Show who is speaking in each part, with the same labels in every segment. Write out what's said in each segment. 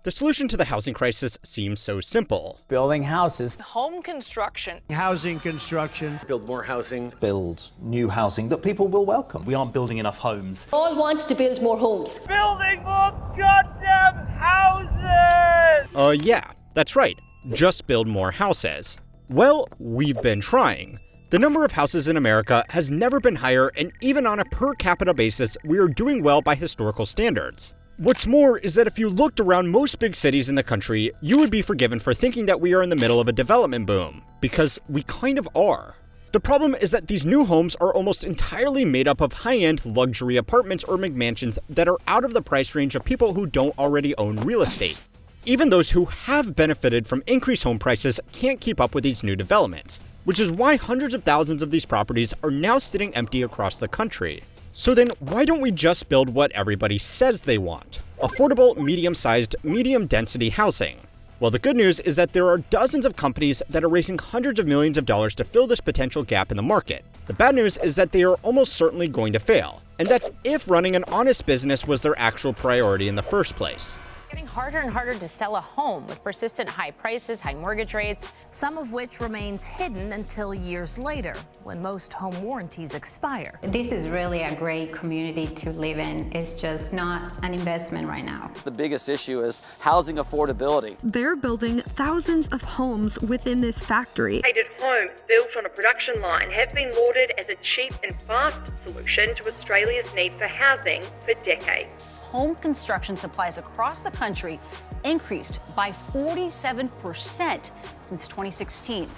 Speaker 1: The solution to the housing crisis seems so simple.
Speaker 2: Building houses.
Speaker 3: Home construction.
Speaker 4: Housing construction.
Speaker 5: Build more housing.
Speaker 6: Build new housing that people will welcome.
Speaker 7: We aren't building enough homes.
Speaker 8: All want to build more homes.
Speaker 3: Building more goddamn houses!
Speaker 1: Yeah, that's right. Just build more houses. Well, we've been trying. The number of houses in America has never been higher, and even on a per capita basis, we are doing well by historical standards. What's more is that if you looked around most big cities in the country, you would be forgiven for thinking that we are in the middle of a development boom, because we kind of are. The problem is that these new homes are almost entirely made up of high-end luxury apartments or McMansions that are out of the price range of people who don't already own real estate. Even those who have benefited from increased home prices can't keep up with these new developments, which is why hundreds of thousands of these properties are now sitting empty across the country. So then, why don't we just build what everybody says they want? Affordable, medium-sized, medium-density housing. Well, the good news is that there are dozens of companies that are raising hundreds of millions of dollars to fill this potential gap in the market. The bad news is that they are almost certainly going to fail, and that's if running an honest business was their actual priority in the first place.
Speaker 9: Getting harder and harder to sell a home with persistent high prices, high mortgage rates,
Speaker 10: some of which remains hidden until years later, when most home warranties expire.
Speaker 11: This is really a great community to live in. It's just not an investment right now.
Speaker 5: The biggest issue is housing affordability.
Speaker 12: They're building thousands of homes within this factory.
Speaker 13: Homes built on a production line have been lauded as a cheap and fast solution to Australia's need for housing for decades.
Speaker 14: Home construction supplies across the country increased by 47% since 2016.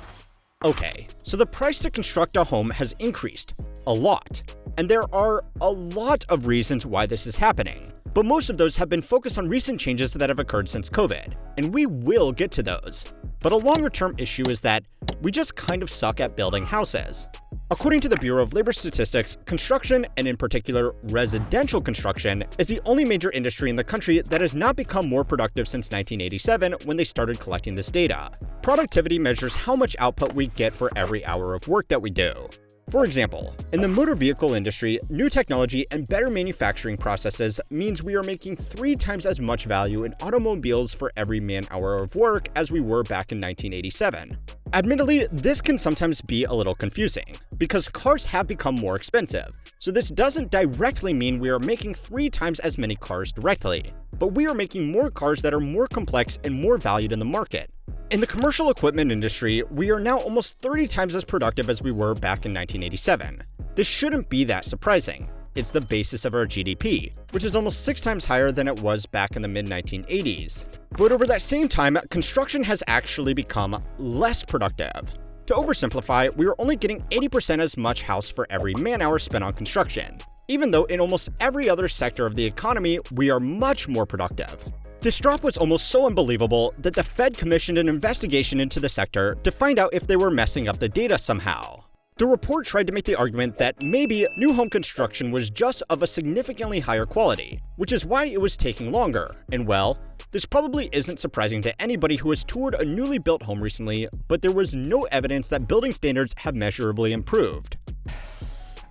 Speaker 1: Okay, so the price to construct a home has increased a lot, and there are a lot of reasons why this is happening. But most of those have been focused on recent changes that have occurred since COVID, and we will get to those. But a longer-term issue is that we just kind of suck at building houses. According to the Bureau of Labor Statistics, construction, and in particular residential construction, is the only major industry in the country that has not become more productive since 1987 when they started collecting this data. Productivity measures how much output we get for every hour of work that we do. For example, in the motor vehicle industry, new technology and better manufacturing processes means we are making 3 times as much value in automobiles for every man-hour of work as we were back in 1987. Admittedly, this can sometimes be a little confusing, because cars have become more expensive, so this doesn't directly mean we are making 3 times as many cars directly, but we are making more cars that are more complex and more valued in the market. In the commercial equipment industry, we are now almost 30 times as productive as we were back in 1987. This shouldn't be that surprising. It's the basis of our GDP, which is almost 6 times higher than it was back in the mid-1980s. But over that same time, construction has actually become less productive. To oversimplify, we are only getting 80% as much house for every man-hour spent on construction, even though in almost every other sector of the economy, we are much more productive. This drop was almost so unbelievable that the Fed commissioned an investigation into the sector to find out if they were messing up the data somehow. The report tried to make the argument that maybe new home construction was just of a significantly higher quality, which is why it was taking longer. And well, this probably isn't surprising to anybody who has toured a newly built home recently, but there was no evidence that building standards have measurably improved.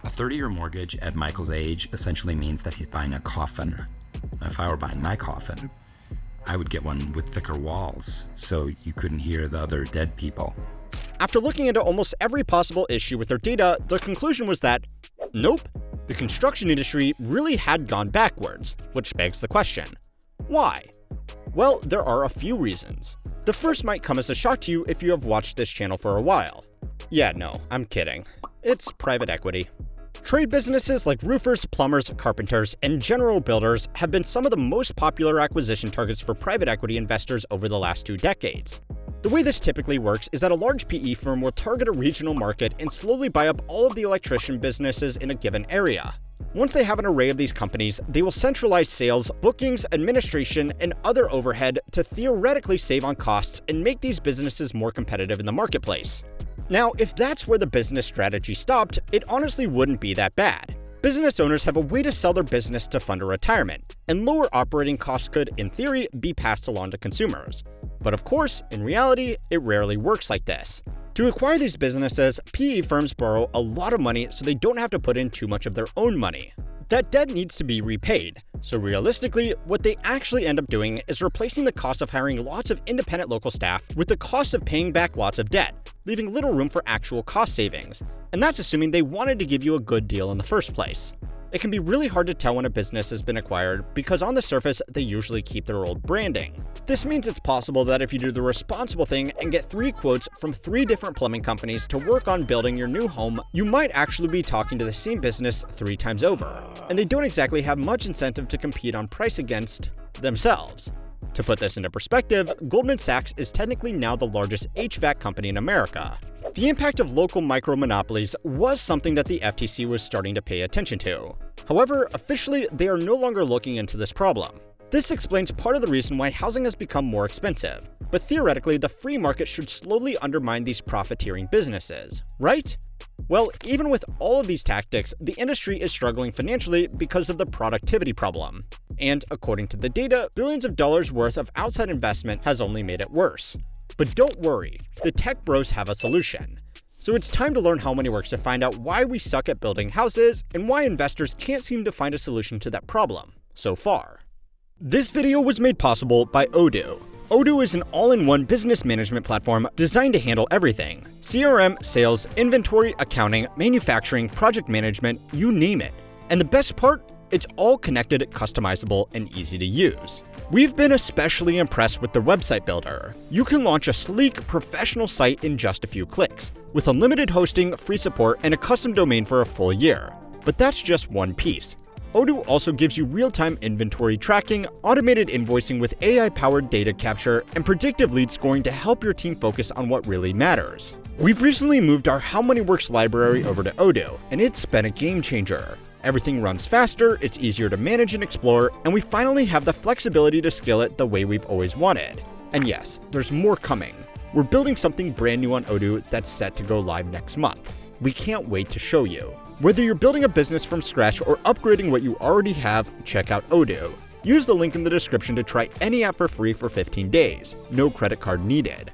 Speaker 15: A 30-year mortgage at Michael's age essentially means that he's buying a coffin. If I were buying my coffin, I would get one with thicker walls, so you couldn't hear the other dead people.
Speaker 1: After looking into almost every possible issue with their data, the conclusion was that, nope, the construction industry really had gone backwards, which begs the question, why? Well, there are a few reasons. The first might come as a shock to you if you have watched this channel for a while. Yeah, no, I'm kidding. It's private equity. Trade businesses like roofers, plumbers, carpenters, and general builders have been some of the most popular acquisition targets for private equity investors over the last 2 decades. The way this typically works is that a large PE firm will target a regional market and slowly buy up all of the electrician businesses in a given area. Once they have an array of these companies, they will centralize sales, bookings, administration, and other overhead to theoretically save on costs and make these businesses more competitive in the marketplace. Now, if that's where the business strategy stopped, it honestly wouldn't be that bad. Business owners have a way to sell their business to fund a retirement, and lower operating costs could, in theory, be passed along to consumers. But of course, in reality, it rarely works like this. To acquire these businesses, PE firms borrow a lot of money so they don't have to put in too much of their own money. That debt needs to be repaid, so realistically, what they actually end up doing is replacing the cost of hiring lots of independent local staff with the cost of paying back lots of debt, leaving little room for actual cost savings. And that's assuming they wanted to give you a good deal in the first place. It can be really hard to tell when a business has been acquired because on the surface, they usually keep their old branding. This means it's possible that if you do the responsible thing and get 3 quotes from 3 different plumbing companies to work on building your new home, you might actually be talking to the same business 3 times over. And they don't exactly have much incentive to compete on price against themselves. To put this into perspective, Goldman Sachs is technically now the largest HVAC company in America. The impact of local micro-monopolies was something that the FTC was starting to pay attention to. However, officially, they are no longer looking into this problem. This explains part of the reason why housing has become more expensive, but theoretically, the free market should slowly undermine these profiteering businesses, right? Well, even with all of these tactics, the industry is struggling financially because of the productivity problem. And according to the data, billions of dollars worth of outside investment has only made it worse. But don't worry, the tech bros have a solution. So it's time to learn how money works to find out why we suck at building houses and why investors can't seem to find a solution to that problem so far. This video was made possible by Odoo. Odoo is an all-in-one business management platform designed to handle everything: CRM, sales, inventory, accounting, manufacturing, project management, you name it. And the best part? It's all connected, customizable, and easy to use. We've been especially impressed with the website builder. You can launch a sleek, professional site in just a few clicks, with unlimited hosting, free support, and a custom domain for a full year. But that's just one piece. Odoo also gives you real-time inventory tracking, automated invoicing with AI-powered data capture, and predictive lead scoring to help your team focus on what really matters. We've recently moved our How Money Works library over to Odoo, and it's been a game changer. Everything runs faster, it's easier to manage and explore, and we finally have the flexibility to scale it the way we've always wanted. And yes, there's more coming. We're building something brand new on Odoo that's set to go live next month. We can't wait to show you. Whether you're building a business from scratch or upgrading what you already have, check out Odoo. Use the link in the description to try any app for free for 15 days. No credit card needed.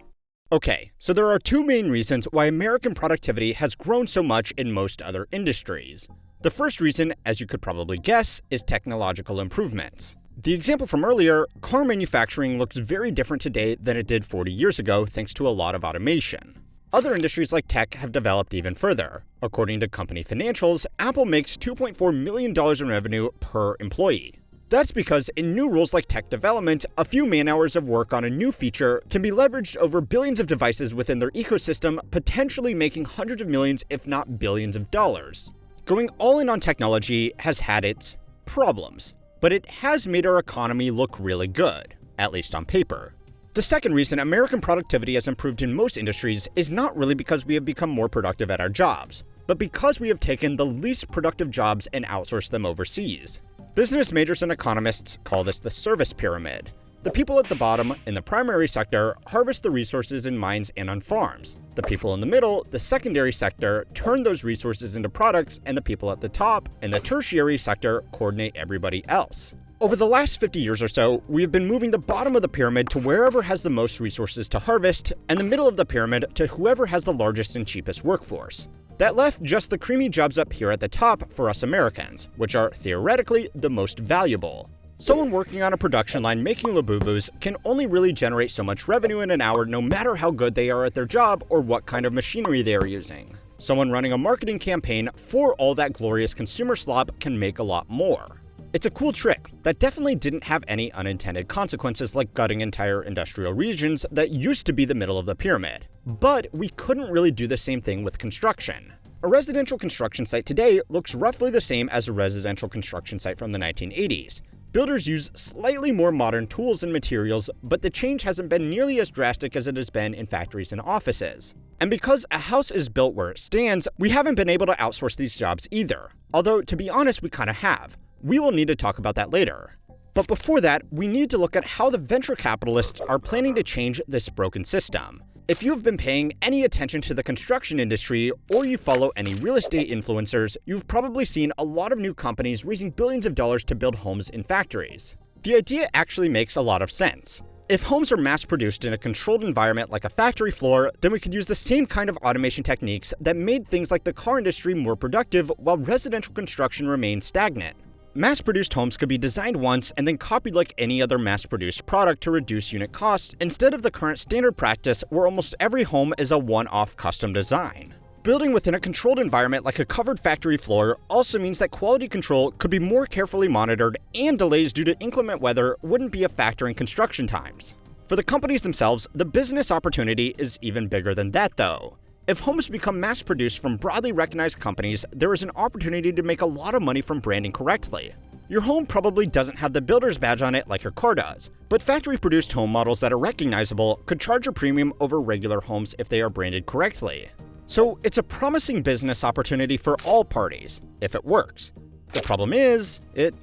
Speaker 1: Okay, so there are 2 main reasons why American productivity has grown so much in most other industries. The first reason, as you could probably guess, is technological improvements. The example from earlier, car manufacturing looks very different today than it did 40 years ago thanks to a lot of automation. Other industries like tech have developed even further. According to company financials, Apple makes $2.4 million in revenue per employee. That's because in new roles like tech development, a few man-hours of work on a new feature can be leveraged over billions of devices within their ecosystem, potentially making hundreds of millions, if not billions of dollars. Going all in on technology has had its problems, but it has made our economy look really good, at least on paper. The second reason American productivity has improved in most industries is not really because we have become more productive at our jobs, but because we have taken the least productive jobs and outsourced them overseas. Business majors and economists call this the service pyramid. The people at the bottom, in the primary sector, harvest the resources in mines and on farms. The people in the middle, the secondary sector, turn those resources into products, and the people at the top, in the tertiary sector, coordinate everybody else. Over the last 50 years or so, we have been moving the bottom of the pyramid to wherever has the most resources to harvest, and the middle of the pyramid to whoever has the largest and cheapest workforce. That left just the creamy jobs up here at the top for us Americans, which are theoretically the most valuable. Someone working on a production line making Labubus can only really generate so much revenue in an hour no matter how good they are at their job or what kind of machinery they are using. Someone running a marketing campaign for all that glorious consumer slop can make a lot more. It's a cool trick that definitely didn't have any unintended consequences like gutting entire industrial regions that used to be the middle of the pyramid. But we couldn't really do the same thing with construction. A residential construction site today looks roughly the same as a residential construction site from the 1980s. Builders use slightly more modern tools and materials, but the change hasn't been nearly as drastic as it has been in factories and offices. And because a house is built where it stands, we haven't been able to outsource these jobs either. Although, to be honest, we kind of have. We will need to talk about that later. But before that, we need to look at how the venture capitalists are planning to change this broken system. If you've been paying any attention to the construction industry or you follow any real estate influencers, you've probably seen a lot of new companies raising billions of dollars to build homes in factories. The idea actually makes a lot of sense. If homes are mass-produced in a controlled environment like a factory floor, then we could use the same kind of automation techniques that made things like the car industry more productive while residential construction remained stagnant. Mass-produced homes could be designed once and then copied like any other mass-produced product to reduce unit costs instead of the current standard practice where almost every home is a one-off custom design. Building within a controlled environment like a covered factory floor also means that quality control could be more carefully monitored and delays due to inclement weather wouldn't be a factor in construction times. For the companies themselves, the business opportunity is even bigger than that though. If homes become mass-produced from broadly recognized companies, there is an opportunity to make a lot of money from branding correctly. Your home probably doesn't have the builder's badge on it like your car does, but factory-produced home models that are recognizable could charge a premium over regular homes if they are branded correctly. So it's a promising business opportunity for all parties, if it works. The problem is, it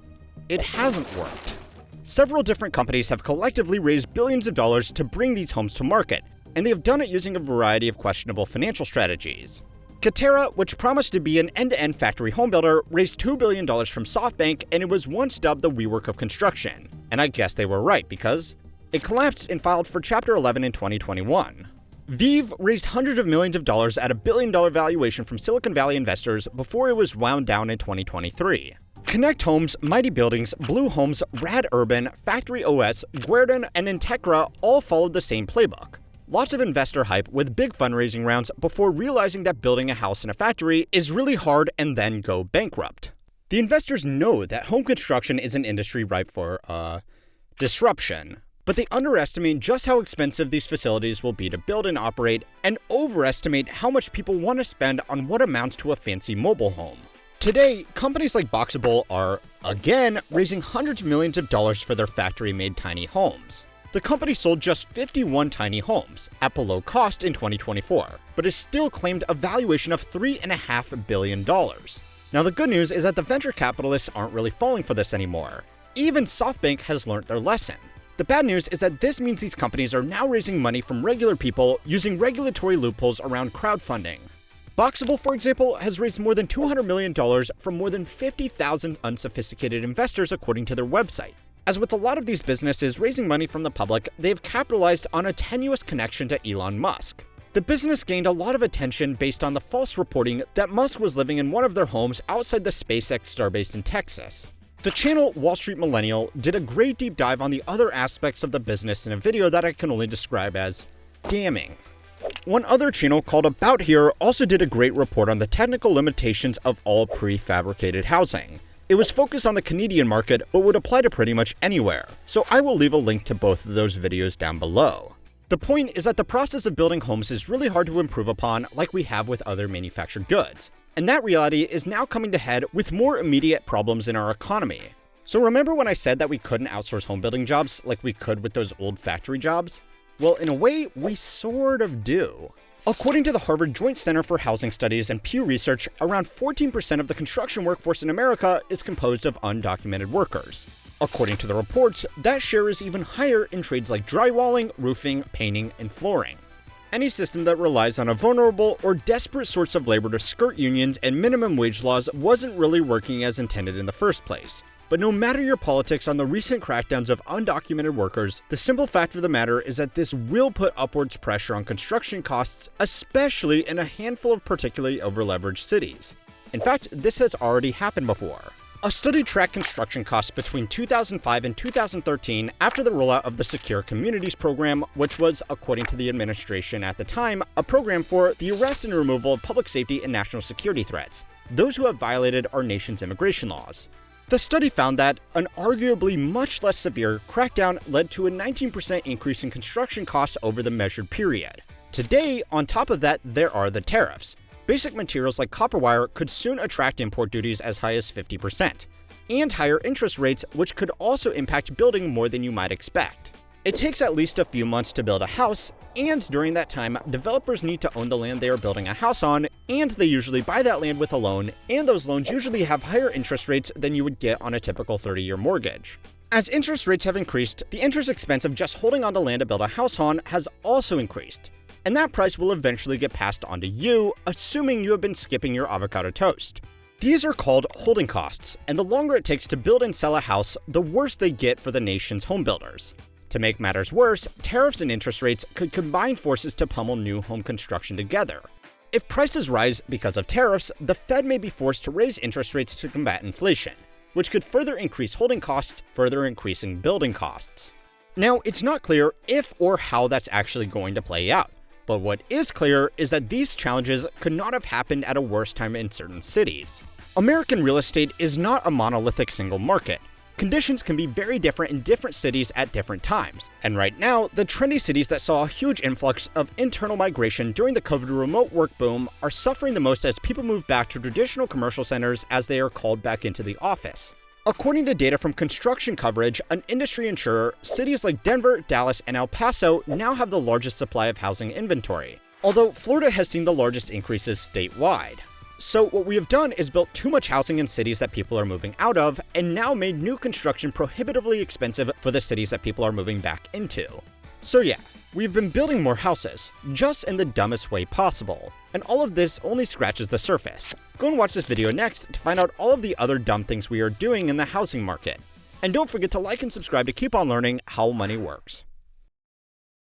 Speaker 1: hasn't worked. Several different companies have collectively raised billions of dollars to bring these homes to market, and they have done it using a variety of questionable financial strategies. Getty, which promised to be an end-to-end factory home builder, raised $2 billion from SoftBank, and it was once dubbed the WeWork of construction. And I guess they were right, because it collapsed and filed for Chapter 11 in 2021. Svibe raised hundreds of millions of dollars at a billion-dollar valuation from Silicon Valley investors before it was wound down in 2023. Connect Homes, Mighty Buildings, Blue Homes, Rad Urban, Factory OS, Guerdon, and Integra all followed the same playbook. Lots of investor hype with big fundraising rounds before realizing that building a house in a factory is really hard and then go bankrupt. The investors know that home construction is an industry ripe for, disruption. But they underestimate just how expensive these facilities will be to build and operate, and overestimate how much people want to spend on what amounts to a fancy mobile home. Today, companies like BUiLd are, again, raising hundreds of millions of dollars for their factory-made tiny homes. The company sold just 51 tiny homes, at below cost in 2024, but has still claimed a valuation of $3.5 billion. Now the good news is that the venture capitalists aren't really falling for this anymore. Even SoftBank has learned their lesson. The bad news is that this means these companies are now raising money from regular people using regulatory loopholes around crowdfunding. BUiLd, for example, has raised more than $200 million from more than 50,000 unsophisticated investors according to their website. As with a lot of these businesses raising money from the public, they have capitalized on a tenuous connection to Elon Musk. The business gained a lot of attention based on the false reporting that Musk was living in one of their homes outside the SpaceX starbase in Texas. The channel Wall Street Millennial did a great deep dive on the other aspects of the business in a video that I can only describe as damning. One other channel called About Here also did a great report on the technical limitations of all prefabricated housing. It was focused on the Canadian market, but would apply to pretty much anywhere, so I will leave a link to both of those videos down below. The point is that the process of building homes is really hard to improve upon like we have with other manufactured goods. And that reality is now coming to head with more immediate problems in our economy. So remember when I said that we couldn't outsource home building jobs like we could with those old factory jobs? Well, in a way, we sort of do. According to the Harvard Joint Center for Housing Studies and Pew Research, around 14% of the construction workforce in America is composed of undocumented workers. According to the reports, that share is even higher in trades like drywalling, roofing, painting, and flooring. Any system that relies on a vulnerable or desperate source of labor to skirt unions and minimum wage laws wasn't really working as intended in the first place. But no matter your politics on the recent crackdowns of undocumented workers, the simple fact of the matter is that this will put upwards pressure on construction costs, especially in a handful of particularly over-leveraged cities. In fact, this has already happened before. A study tracked construction costs between 2005 and 2013 after the rollout of the Secure Communities program, which was, according to the administration at the time, a program for the arrest and removal of public safety and national security threats, those who have violated our nation's immigration laws. The study found that an arguably much less severe crackdown led to a 19% increase in construction costs over the measured period. Today, on top of that, there are the tariffs. Basic materials like copper wire could soon attract import duties as high as 50%, and higher interest rates, which could also impact building more than you might expect. It takes at least a few months to build a house, and during that time, developers need to own the land they are building a house on, and they usually buy that land with a loan, and those loans usually have higher interest rates than you would get on a typical 30-year mortgage. As interest rates have increased, the interest expense of just holding on to land to build a house on has also increased. And that price will eventually get passed on to you, assuming you have been skipping your avocado toast. These are called holding costs, and the longer it takes to build and sell a house, the worse they get for the nation's home builders. To make matters worse, tariffs and interest rates could combine forces to pummel new home construction together. If prices rise because of tariffs, the Fed may be forced to raise interest rates to combat inflation, which could further increase holding costs, further increasing building costs. Now, it's not clear if or how that's actually going to play out, but what is clear is that these challenges could not have happened at a worse time in certain cities. American real estate is not a monolithic single market. Conditions can be very different in different cities at different times, and right now, the trendy cities that saw a huge influx of internal migration during the COVID remote work boom are suffering the most as people move back to traditional commercial centers as they are called back into the office. According to data from Construction Coverage, an industry insurer, cities like Denver, Dallas, and El Paso now have the largest supply of housing inventory, although Florida has seen the largest increases statewide. So what we have done is built too much housing in cities that people are moving out of, and now made new construction prohibitively expensive for the cities that people are moving back into. So yeah, we've been building more houses, just in the dumbest way possible, and all of this only scratches the surface. Go and watch this video next to find out all of the other dumb things we are doing in the housing market. And don't forget to like and subscribe to keep on learning how money works.